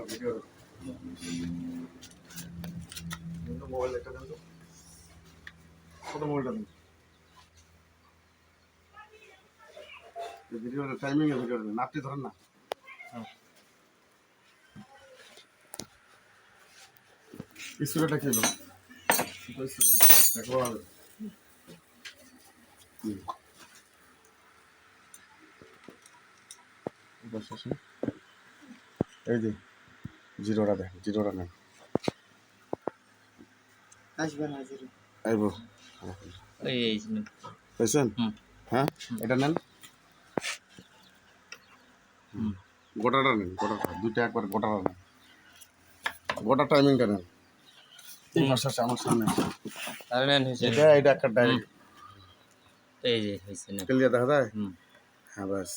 Video mobile একটা দেন তো, কত মোবাইলটা দেন, ভিডিওটা টাইমিং এ ভিডিও দেন, আপনি ধরেন না। স্কুলটা খেলো দেখো আর এই যে জিরোটা দেখ, জিরোটা নেন, আসবে না জিরো আইব এই পেয়েছেন। হ্যাঁ এটা নেন, গোটাটা নেন, গোটাটা দুইটা একবার গোটাটা নেন, গোটা টাইমিংটা নেন। এই মাস আছে আমার সামনে, আর নেন হয়েছে এটা একটা ডাইরেক্ট এই যে হয়েছে না ক্লিয়ার দেখা যায়। হ্যাঁ ব্যাস।